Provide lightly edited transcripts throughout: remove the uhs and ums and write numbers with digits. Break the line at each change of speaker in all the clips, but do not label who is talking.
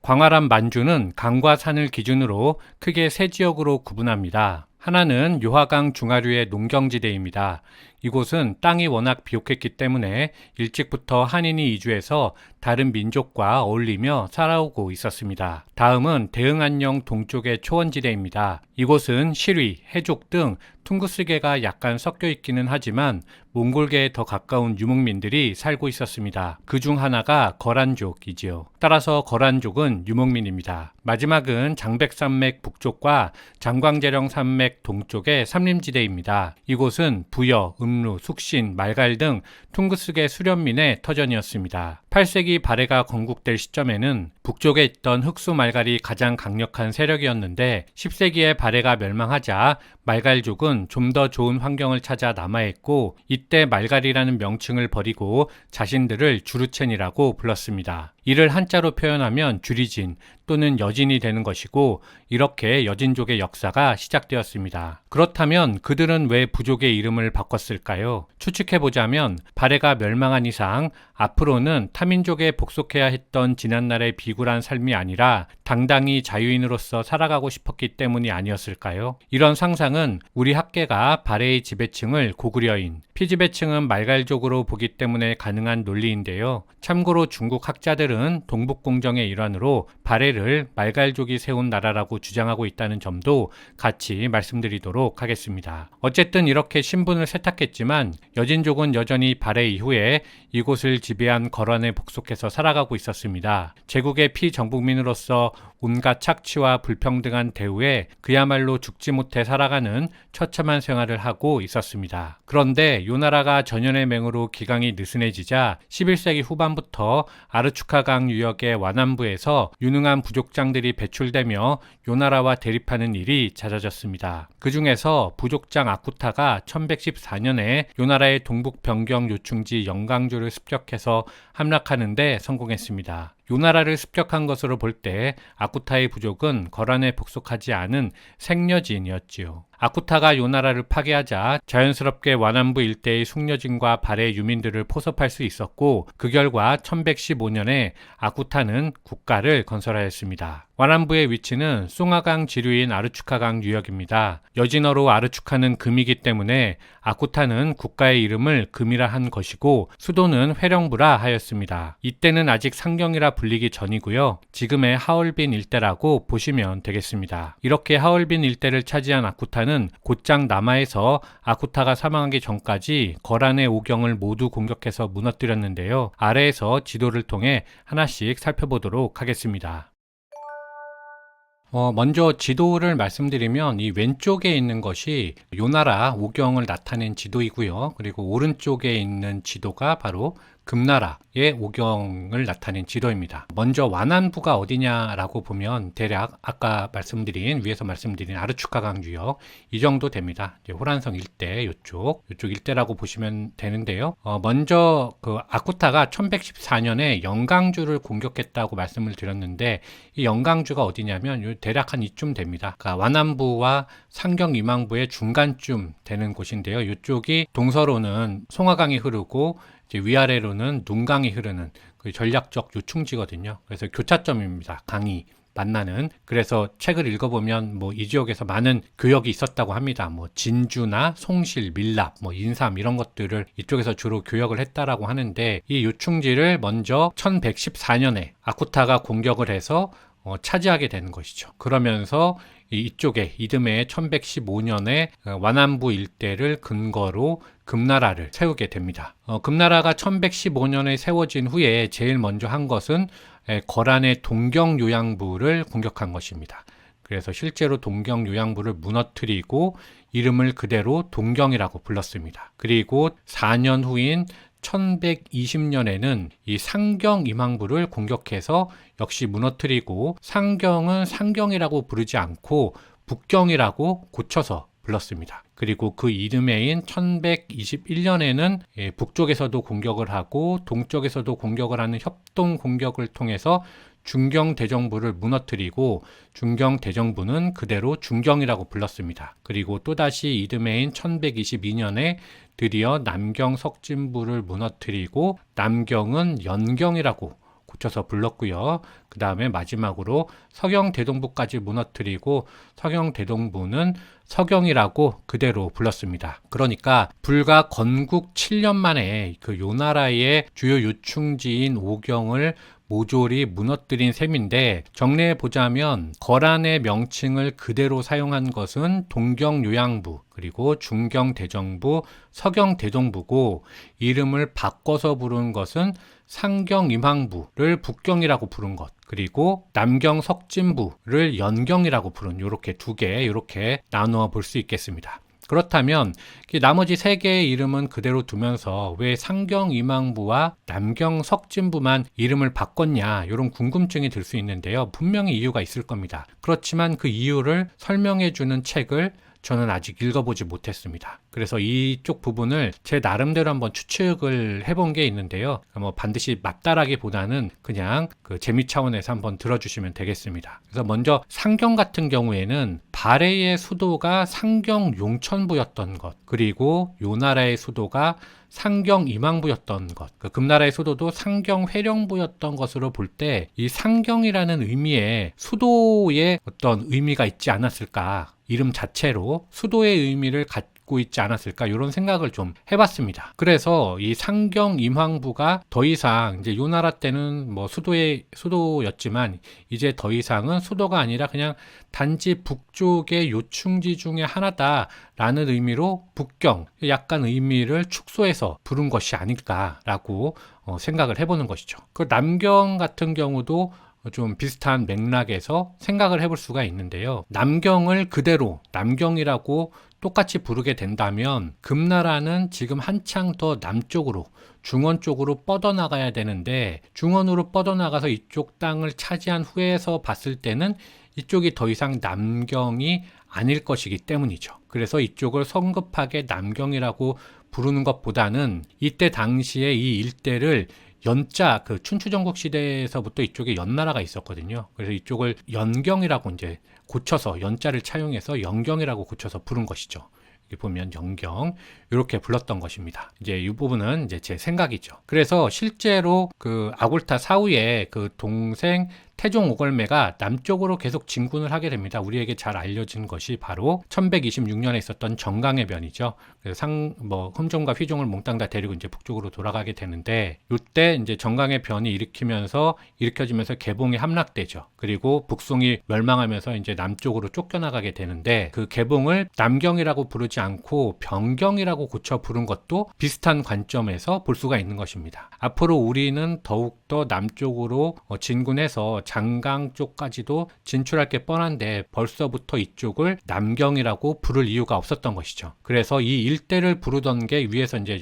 광활한 만주는 강과 산을 기준으로 크게 세 지역으로 구분합니다. 하나는 요하강 중하류의 농경지대입니다. 이곳은 땅이 워낙 비옥했기 때문에 일찍부터 한인이 이주해서 다른 민족과 어울리며 살아오고 있었습니다. 다음은 대흥안녕 동쪽의 초원지대입니다. 이곳은 시리, 해족 등 퉁구스계가 약간 섞여 있기는 하지만 몽골계에 더 가까운 유목민들이 살고 있었습니다. 그 중 하나가 거란족이지요. 따라서 거란족은 유목민입니다. 마지막은 장백산맥 북쪽과 장광재령 산맥 동쪽의 삼림지대입니다. 이곳은 부여, 음루, 숙신, 말갈 등 퉁구스계 수련민의 터전이었습니다. 8세기 발해가 건국될 시점에는 북쪽에 있던 흑수 말갈이 가장 강력한 세력이었는데 10세기에 발해가 멸망하자 말갈족은 좀 더 좋은 환경을 찾아 남아있고 이때 말갈이라는 명칭을 버리고 자신들을 주르첸이라고 불렀습니다. 이를 한자로 표현하면 주리진 또는 여진이 되는 것이고 이렇게 여진족의 역사가 시작되었습니다. 그렇다면 그들은 왜 부족의 이름을 바꿨을까요? 추측해보자면 발해가 멸망한 이상 앞으로는 타민족에 복속해야 했던 지난날의 비굴한 삶이 아니라 당당히 자유인으로서 살아가고 싶었기 때문이 아니었을까요? 이런 상상은 우리 학계가 발해의 지배층을 고구려인, 피지배층은 말갈족으로 보기 때문에 가능한 논리인데요. 참고로 중국 학자들은 동북공정의 일환으로 발해를 말갈족이 세운 나라라고 주장하고 있다는 점도 같이 말씀드리도록 하겠습니다. 어쨌든 이렇게 신분을 세탁했지만 여진족은 여전히 발해 이후에 이곳을 지배한 거란에 복속해서 살아가고 있었습니다. 제국의 피정복민으로서 온갖 착취와 불평등한 대우에 그야말로 죽지 못해 살아가는 처참한 생활을 하고 있었습니다. 그런데 요 나라가 전연의 맹으로 기강이 느슨해지자 11세기 후반부터 아르추카강 유역의 완안부에서 유능한 부족장들이 배출되며 요 나라와 대립하는 일이 잦아졌습니다. 그 중에서 부족장 아쿠타가 1114년에 요 나라의 동북 변경 요충지 영강주를 습격해서 함락하는 데 성공했습니다. 요 나라를 습격한 것으로 볼 때 아쿠타의 부족은 거란에 복속하지 않은 생려진이었지요. 아쿠타가 요 나라를 파괴하자 자연스럽게 완안부 일대의 숙려진과 발해 유민들을 포섭할 수 있었고 그 결과 1115년에 아쿠타는 국가를 건설하였습니다. 완안부의 위치는 숭하강 지류인 아르추카강 유역입니다. 여진어로 아르추카는 금이기 때문에 아쿠타는 국가의 이름을 금이라 한 것이고 수도는 회령부라 하였습니다. 이때는 아직 상경이라 불리기 전이고요. 지금의 하얼빈 일대라고 보시면 되겠습니다. 이렇게 하얼빈 일대를 차지한 아쿠타는 곧장 남하에서 아쿠타가 사망하기 전까지 거란의 오경을 모두 공격해서 무너뜨렸는데요. 아래에서 지도를 통해 하나씩 살펴보도록 하겠습니다. 먼저 지도를 말씀드리면 이 왼쪽에 있는 것이 요 나라 오경을 나타낸 지도이고요. 그리고 오른쪽에 있는 지도가 바로 금나라의 오경을 나타낸 지도입니다. 먼저 완안부가 어디냐라고 보면 대략 아까 위에서 말씀드린 아르추카강 유역 이 정도 됩니다. 이제 호란성 일대 요쪽 일대라고 보시면 되는데요. 먼저 그 아쿠타가 1114년에 영강주를 공격했다고 말씀을 드렸는데 이 영강주가 어디냐면 대략 한 이쯤 됩니다. 그러니까 완안부와 상경 이망부의 중간쯤 되는 곳인데요. 이쪽이 동서로는 송하강이 흐르고 위아래로는 눈강이 흐르는 그 전략적 요충지거든요. 그래서 교차점입니다. 강이 만나는. 그래서 책을 읽어보면 이 지역에서 많은 교역이 있었다고 합니다. 진주나 송실, 밀랍, 인삼 이런 것들을 이쪽에서 주로 교역을 했다라고 하는데 이 요충지를 먼저 1114년에 아쿠타가 공격을 해서 차지하게 되는 것이죠. 그러면서 이쪽에 이듬해 1115년에 완안부 일대를 근거로 금나라를 세우게 됩니다. 금나라가 1115년에 세워진 후에 제일 먼저 한 것은 거란의 동경요양부를 공격한 것입니다. 그래서 실제로 동경요양부를 무너뜨리고 이름을 그대로 동경이라고 불렀습니다. 그리고 4년 후인 1120년에는 이 상경 임항부를 공격해서 역시 무너뜨리고 상경은 상경이라고 부르지 않고 북경이라고 고쳐서 불렀습니다. 그리고 그 이듬해인 1121년에는 북쪽에서도 공격을 하고 동쪽에서도 공격을 하는 협동 공격을 통해서 중경대정부를 무너뜨리고 중경대정부는 그대로 중경이라고 불렀습니다. 그리고 또다시 이듬해인 1122년에 드디어 남경 석진부를 무너뜨리고 남경은 연경이라고 고쳐서 불렀고요. 그 다음에 마지막으로 서경대동부까지 무너뜨리고 서경대동부는 서경이라고 그대로 불렀습니다. 그러니까 불과 건국 7년 만에 그 요나라의 주요 요충지인 오경을 모조리 무너뜨린 셈인데, 정리해 보자면 거란의 명칭을 그대로 사용한 것은 동경요양부, 그리고 중경대정부, 서경대동부고, 이름을 바꿔서 부른 것은 상경임항부를 북경이라고 부른 것, 그리고 남경석진부를 연경이라고 부른, 이렇게 두 개, 이렇게 나누어 볼 수 있겠습니다. 그렇다면 나머지 세 개의 이름은 그대로 두면서 왜 상경임항부와 남경석진부만 이름을 바꿨냐, 이런 궁금증이 들 수 있는데요. 분명히 이유가 있을 겁니다. 그렇지만 그 이유를 설명해 주는 책을 저는 아직 읽어보지 못했습니다. 그래서 이쪽 부분을 제 나름대로 한번 추측을 해본 게 있는데요. 뭐 반드시 맞다라기보다는 그냥 그 재미 차원에서 한번 들어주시면 되겠습니다. 그래서 먼저 상경 같은 경우에는 발해의 수도가 상경 용천부였던 것, 그리고 요나라의 수도가 상경 임항부였던 것, 그 금나라의 수도도 상경 회령부였던 것으로 볼 때 이 상경이라는 의미에 수도의 어떤 의미가 있지 않았을까, 이름 자체로 수도의 의미를 갖고 있지 않았을까, 이런 생각을 좀 해봤습니다. 그래서 이 상경 임항부가 더 이상 이제 요나라 때는 뭐 수도였지만 이제 더 이상은 수도가 아니라 그냥 단지 북쪽의 요충지 중에 하나다라는 의미로 북경, 약간 의미를 축소해서 부른 것이 아닐까라고 생각을 해보는 것이죠. 그 남경 같은 경우도 좀 비슷한 맥락에서 생각을 해볼 수가 있는데요. 남경을 그대로 남경이라고 똑같이 부르게 된다면 금나라는 지금 한창 더 남쪽으로, 중원 쪽으로 뻗어나가야 되는데, 중원으로 뻗어나가서 이쪽 땅을 차지한 후에서 봤을 때는 이쪽이 더 이상 남경이 아닐 것이기 때문이죠. 그래서 이쪽을 성급하게 남경이라고 부르는 것보다는 이때 당시에 이 일대를 연자, 그 춘추전국 시대에서부터 이쪽에 연나라가 있었거든요. 그래서 이쪽을 연경이라고 이제 고쳐서 연자를 차용해서 연경이라고 고쳐서 부른 것이죠. 여기 보면 연경, 이렇게 불렀던 것입니다. 이제 이 부분은 이제 제 생각이죠. 그래서 실제로 그 아골타 사후에 그 동생 태종 오걸매가 남쪽으로 계속 진군을 하게 됩니다. 우리에게 잘 알려진 것이 바로 1126년에 있었던 정강의 변이죠. 그래서 흠종과 휘종을 몽땅 다 데리고 이제 북쪽으로 돌아가게 되는데, 이때 이제 정강의 변이 일으켜지면서 개봉이 함락되죠. 그리고 북송이 멸망하면서 이제 남쪽으로 쫓겨나가게 되는데, 그 개봉을 남경이라고 부르지 않고 병경이라고 고쳐 부른 것도 비슷한 관점에서 볼 수가 있는 것입니다. 앞으로 우리는 더욱더 남쪽으로 진군해서 장강 쪽까지도 진출할 게 뻔한데 벌써부터 이쪽을 남경이라고 부를 이유가 없었던 것이죠. 그래서 이 일대를 부르던 게 위에서 이제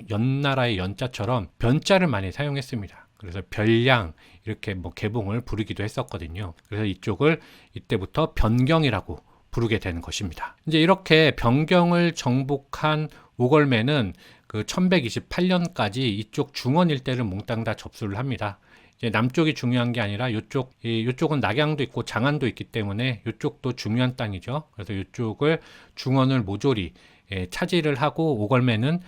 연나라의 연자처럼 변자를 많이 사용했습니다. 그래서 별량, 이렇게 뭐 개봉을 부르기도 했었거든요. 그래서 이쪽을 이때부터 변경이라고 부르게 되는 것입니다. 이제 이렇게 변경을 정복한 오걸매는 그 1128년까지 이쪽 중원 일대를 몽땅 다 접수를 합니다. 이제 남쪽이 중요한 게 아니라 이쪽은 낙양도 있고 장안도 있기 때문에 이쪽도 중요한 땅이죠. 그래서 이쪽을 중원을 모조리 차지를 하고 오걸매는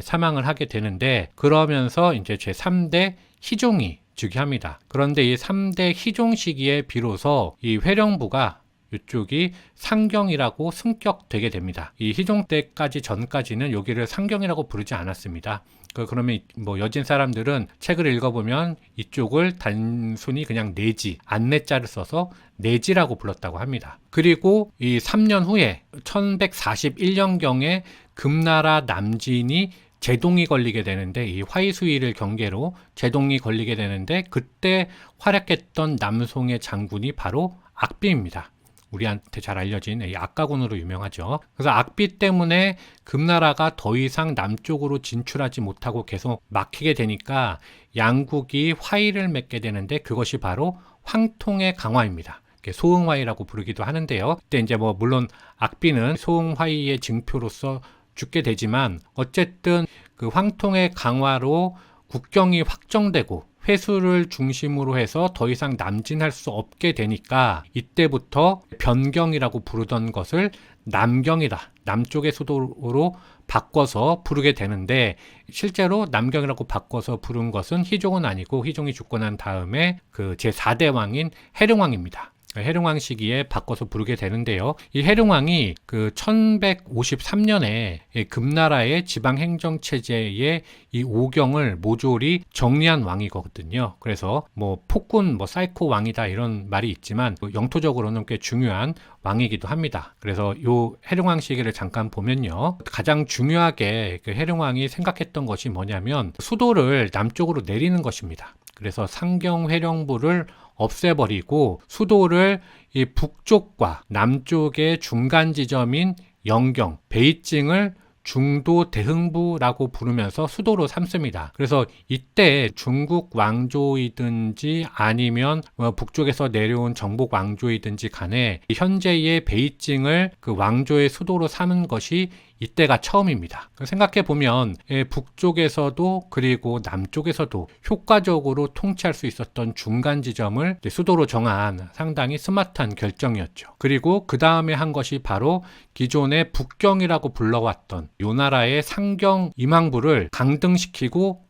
사망을 하게 되는데, 그러면서 이제 제3대 희종이 즉위합니다. 그런데 이 3대 희종 시기에 비로소 이 회령부가 이쪽이 상경이라고 승격되게 됩니다. 이 희종 때까지 전까지는 여기를 상경이라고 부르지 않았습니다. 그러면 뭐 여진 사람들은 책을 읽어보면 이쪽을 단순히 그냥 내지, 안내자를 써서 내지라고 불렀다고 합니다. 그리고 이 3년 후에 1141년경에 금나라 남진이 제동이 걸리게 되는데, 이 화이수위를 경계로 제동이 걸리게 되는데, 그때 활약했던 남송의 장군이 바로 악비입니다. 우리한테 잘 알려진 이 악가군으로 유명하죠. 그래서 악비 때문에 금나라가 더 이상 남쪽으로 진출하지 못하고 계속 막히게 되니까 양국이 화의를 맺게 되는데, 그것이 바로 황통의 강화입니다. 소흥화의라고 부르기도 하는데요. 그때 이제 뭐 물론 악비는 소흥화의의 증표로서 죽게 되지만, 어쨌든 그 황통의 강화로 국경이 확정되고 회수를 중심으로 해서 더 이상 남진할 수 없게 되니까 이때부터 변경이라고 부르던 것을 남경이다, 남쪽의 수도로 바꿔서 부르게 되는데, 실제로 남경이라고 바꿔서 부른 것은 희종은 아니고 희종이 죽고 난 다음에 그 제4대 왕인 해룡왕입니다. 해룡왕 시기에 바꿔서 부르게 되는데요. 이 해룡왕이 그 1153년에 금나라의 지방행정체제의 이 오경을 모조리 정리한 왕이거든요. 그래서 뭐 폭군, 사이코 왕이다 이런 말이 있지만 영토적으로는 꽤 중요한 왕이기도 합니다. 그래서 요 해룡왕 시기를 잠깐 보면요, 가장 중요하게 그 해룡왕이 생각했던 것이 뭐냐면 수도를 남쪽으로 내리는 것입니다. 그래서 상경회령부를 없애버리고 수도를 이 북쪽과 남쪽의 중간 지점인 영경, 베이징을 중도 대흥부라고 부르면서 수도로 삼습니다. 그래서 이때 중국 왕조이든지 아니면 북쪽에서 내려온 정복 왕조이든지 간에 현재의 베이징을 그 왕조의 수도로 삼은 것이 이때가 처음입니다. 생각해 보면 북쪽에서도 그리고 남쪽에서도 효과적으로 통치할 수 있었던 중간 지점을 수도로 정한 상당히 스마트한 결정이었죠. 그리고 그 다음에 한 것이 바로 기존의 북경이라고 불러왔던 요 나라의 상경 임항부를 강등시키고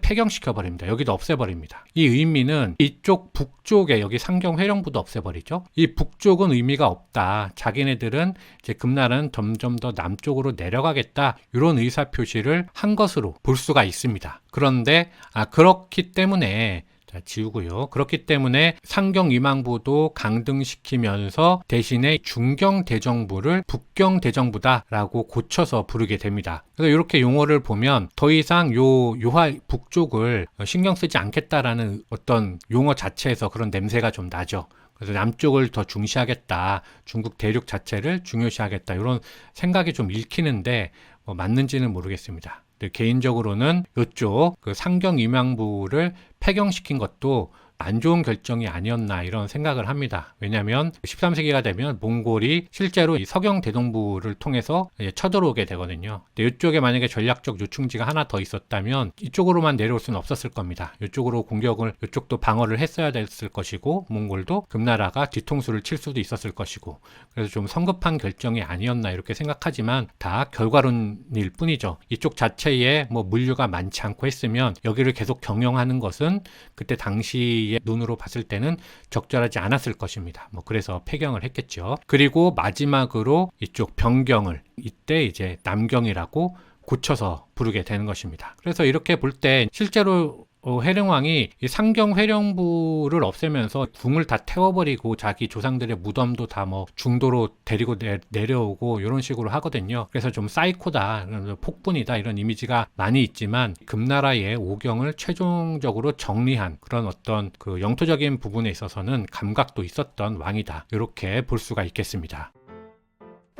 폐경시켜 버립니다. 여기도 없애버립니다. 이 의미는 이쪽 북쪽에, 여기 상경회령부도 없애버리죠. 이 북쪽은 의미가 없다. 자기네들은 이제 금나라는 점점 더 남쪽으로 내려가겠다. 이런 의사 표시를 한 것으로 볼 수가 있습니다. 그런데 그렇기 때문에 지우고요. 그렇기 때문에 상경임항부도 강등시키면서 대신에 중경대정부를 북경대정부다라고 고쳐서 부르게 됩니다. 그래서 이렇게 용어를 보면 더 이상 요하 북쪽을 신경 쓰지 않겠다라는 어떤 용어 자체에서 그런 냄새가 좀 나죠. 그래서 남쪽을 더 중시하겠다, 중국 대륙 자체를 중요시하겠다, 이런 생각이 좀 읽히는데 맞는지는 모르겠습니다. 개인적으로는 이쪽 그 상경임항부를 폐경시킨 것도 안 좋은 결정이 아니었나 이런 생각을 합니다. 왜냐하면 13세기가 되면 몽골이 실제로 이 서경대동부를 통해서 쳐들어오게 되거든요. 근데 이쪽에 만약에 전략적 요충지가 하나 더 있었다면 이쪽으로만 내려올 수는 없었을 겁니다. 이쪽으로 공격을, 이쪽도 방어를 했어야 됐을 것이고, 몽골도 금나라가 뒤통수를 칠 수도 있었을 것이고, 그래서 좀 성급한 결정이 아니었나 이렇게 생각하지만 다 결과론일 뿐이죠. 이쪽 자체에 물류가 많지 않고 했으면 여기를 계속 경영하는 것은 그때 당시 눈으로 봤을 때는 적절하지 않았을 것입니다. 그래서 폐경을 했겠죠. 그리고 마지막으로 이쪽 변경을 이때 이제 남경이라고 고쳐서 부르게 되는 것입니다. 그래서 이렇게 볼 때 실제로 해룡왕이 이 상경회령부를 없애면서 궁을 다 태워버리고 자기 조상들의 무덤도 다 중도로 데리고 내려오고 이런 식으로 하거든요. 그래서 좀 사이코다, 폭군이다 이런 이미지가 많이 있지만 금나라의 오경을 최종적으로 정리한 그런 어떤 그 영토적인 부분에 있어서는 감각도 있었던 왕이다, 이렇게 볼 수가 있겠습니다.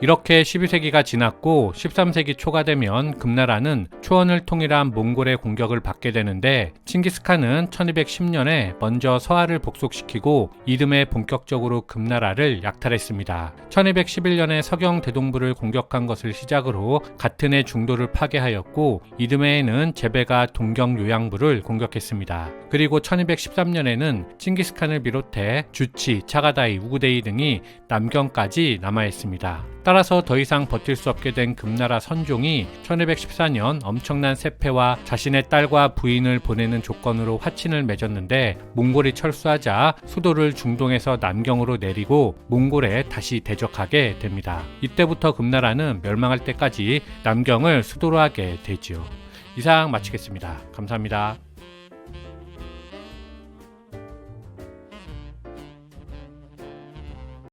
이렇게 12세기가 지났고 13세기 초가 되면 금나라는 초원을 통일한 몽골의 공격을 받게 되는데, 칭기스칸은 1210년에 먼저 서하를 복속시키고 이듬해 본격적으로 금나라를 약탈했습니다. 1211년에 서경대동부를 공격한 것을 시작으로 같은 해 중도를 파괴하였고, 이듬해에는 제베가 동경 요양부를 공격했습니다. 그리고 1213년에는 칭기스칸을 비롯해 주치, 차가다이, 우구데이 등이 남경까지 남하했습니다. 따라서 더 이상 버틸 수 없게 된 금나라 선종이 1214년 엄청난 세패와 자신의 딸과 부인을 보내는 조건으로 화친을 맺었는데, 몽골이 철수하자 수도를 중동에서 남경으로 내리고 몽골에 다시 대적하게 됩니다. 이때부터 금나라는 멸망할 때까지 남경을 수도로 하게 되지요. 이상 마치겠습니다. 감사합니다.